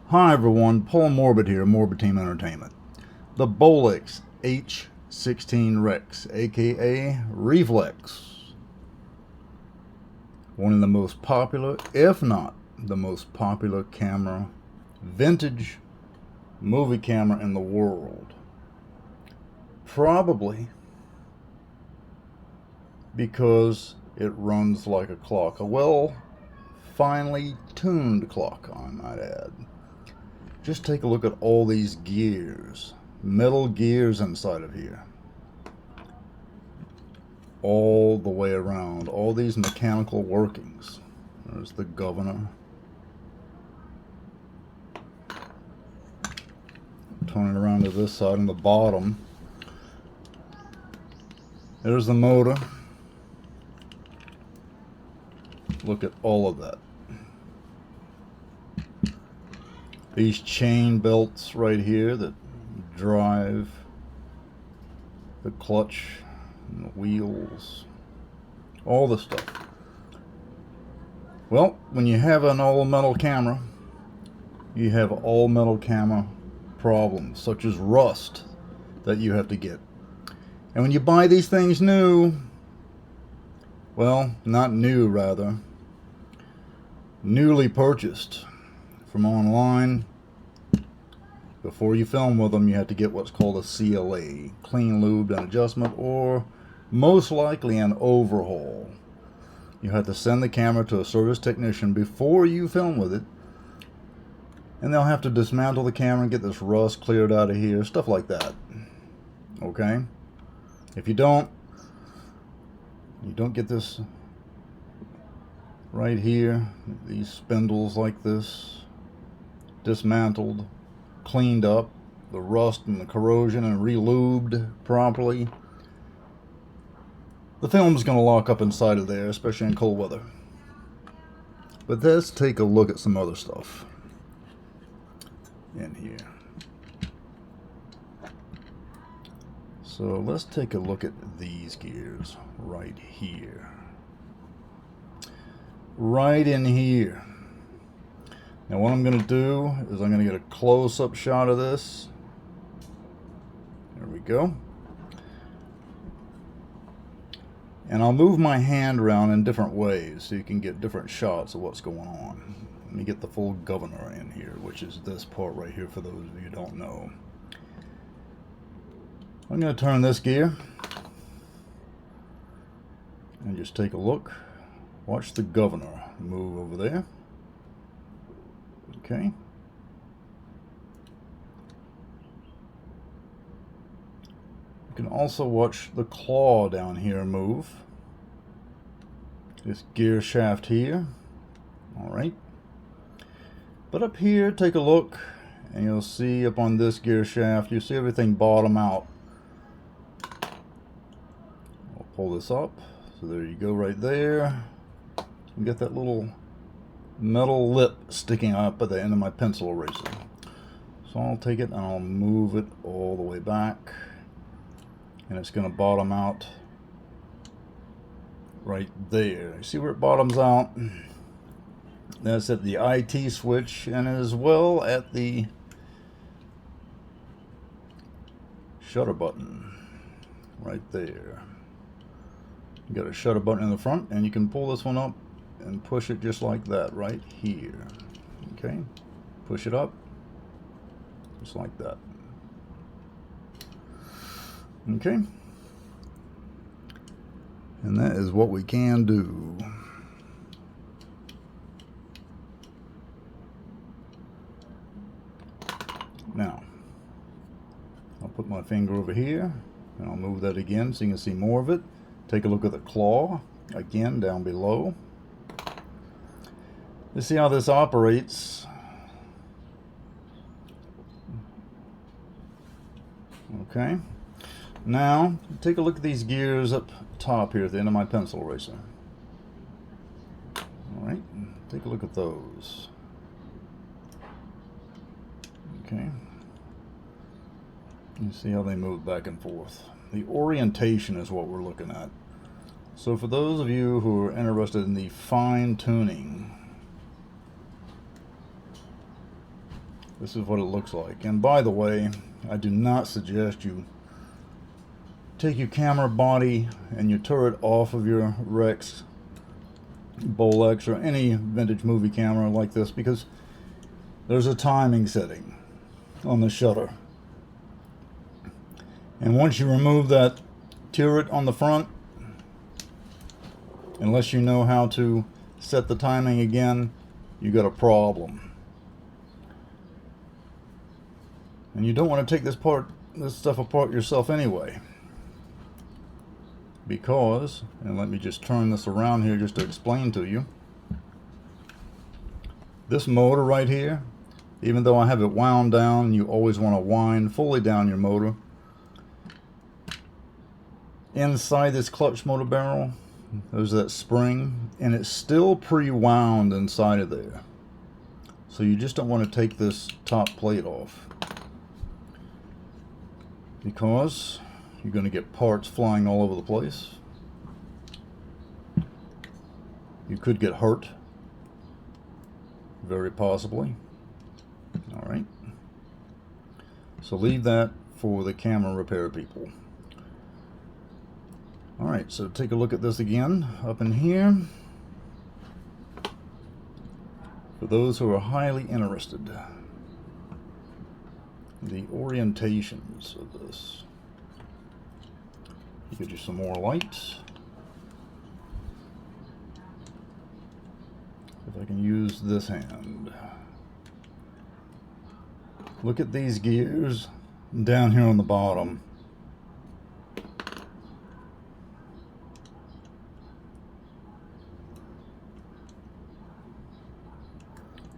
Hi everyone, Paul Morbid here, Morbid Team Entertainment. The Bolex H-16 Rex, aka Reflex. One of the most popular, if not the most popular vintage movie camera in the world. Probably because it runs like a clock. A well, finely tuned clock, I might add. Just take a look at all these gears, metal gears inside of here, all the way around, all these mechanical workings. There's the governor. Turn it around to this side on the bottom. There's the motor. Look at all of that. These chain belts right here that drive the clutch and the wheels, all the stuff. Well, when you have an all metal camera, you have all metal camera problems such as rust that you have to get. And when you buy these things new, well, not new rather, newly purchased from online, before you film with them, you have to get what's called a CLA, clean lube and adjustment, or most likely an overhaul. You have to send the camera to a service technician before you film with it, and they'll have to dismantle the camera and get this rust cleared out of here, stuff like that. Okay? If you don't get this right here, these spindles like this, dismantled, cleaned up, the rust and the corrosion, and re-lubed properly, the film is going to lock up inside of there, especially in cold weather. But let's take a look at some other stuff in here. So let's take a look at these gears right here. Right in here. Now what I'm going to do is I'm going to get a close-up shot of this. There we go. And I'll move my hand around in different ways so you can get different shots of what's going on. Let me get the full governor in here, which is this part right here for those of you who don't know. I'm going to turn this gear and just take a look. Watch the governor move over there. Okay. You can also watch the claw down here move. This gear shaft here. Alright. But up here, take a look, and you'll see up on this gear shaft, you see everything bottom out. I'll pull this up. So there you go right there. You get that little metal lip sticking up at the end of my pencil eraser. So I'll take it and I'll move it all the way back, and it's going to bottom out right there. You see where it bottoms out? That's at the IT switch, and as well at the shutter button right there. You got a shutter button in the front, and you can pull this one up and push it just like that right here. Okay, push it up just like that. Okay, and that is what we can do. Now I'll put my finger over here and I'll move that again so you can see more of it. Take a look at the claw again down below. You see how this operates. Okay. Now, take a look at these gears up top here at the end of my pencil eraser. Alright, take a look at those. Okay. You see how they move back and forth. The orientation is what we're looking at. So for those of you who are interested in the fine tuning This is what it looks like. And by the way, I do not suggest you take your camera body and your turret off of your Rex, Bolex, or any vintage movie camera like this, because there's a timing setting on the shutter. And once you remove that turret on the front, unless you know how to set the timing again, you got a problem. And you don't want to take this stuff apart yourself anyway. Because, and let me just turn this around here just to explain to you. This motor right here, even though I have it wound down, you always want to wind fully down your motor. Inside this clutch motor barrel, there's that spring, and it's still pre-wound inside of there. So you just don't want to take this top plate off, because you're going to get parts flying all over the place. You could get hurt, very possibly. All right. So leave that for the camera repair people. All right, so take a look at this again up in here. For those who are highly interested, the orientations of this. Give you some more light. If I can use this hand. Look at these gears down here on the bottom.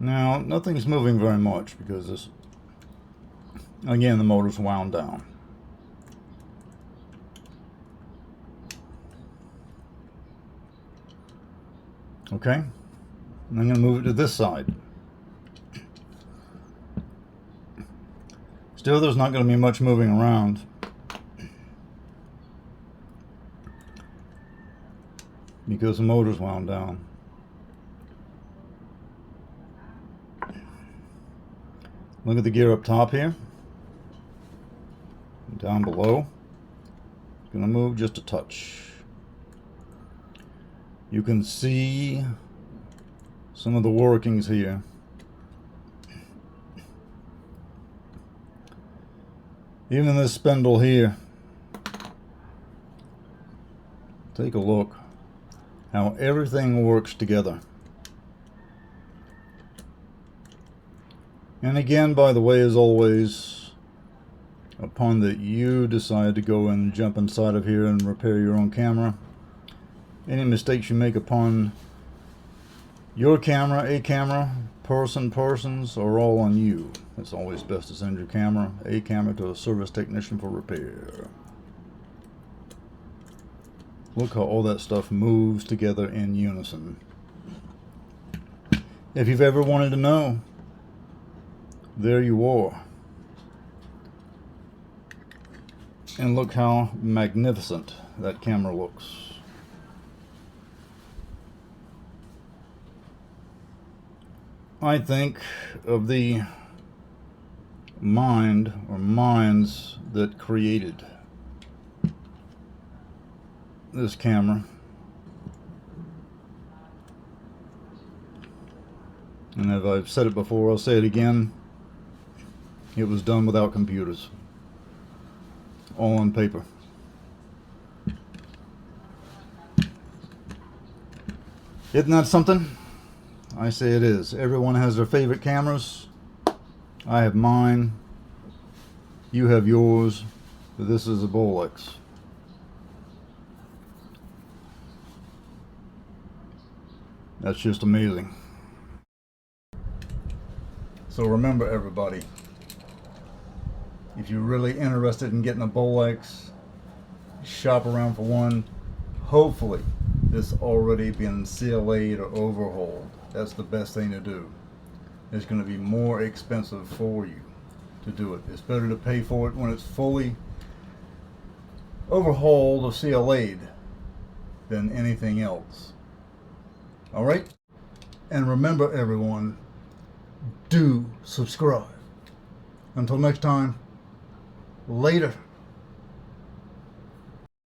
Now, nothing's moving very much because this, again, the motor's wound down. Okay, and I'm going to move it to this side. Still, there's not going to be much moving around. Because the motor's wound down. Look at the gear up top here. Down below. It's going to move just a touch. You can see some of the workings here. Even this spindle here. Take a look how everything works together. And again, by the way, as always, upon that you decide to go and jump inside of here and repair your own camera, any mistakes you make upon your camera, a camera, persons are all on you. It's always best to send your camera, a camera, to a service technician for repair. Look how all that stuff moves together in unison. If you've ever wanted to know, there you are. And look how magnificent that camera looks. I think of the mind or minds that created this camera. And as I've said it before, I'll say it again. It was done without computers. All on paper. Isn't that something? I say it is. Everyone has their favorite cameras. I have mine. You have yours. But this is a Bolex. That's just amazing. So remember, everybody, if you're really interested in getting a Bolex, shop around for one. Hopefully this already been CLA'd or overhauled. That's the best thing to do. It's going to be more expensive for you to do it. It's better to pay for it when it's fully overhauled or CLA'd than anything else. Alright? And remember, everyone, do subscribe. Until next time, later.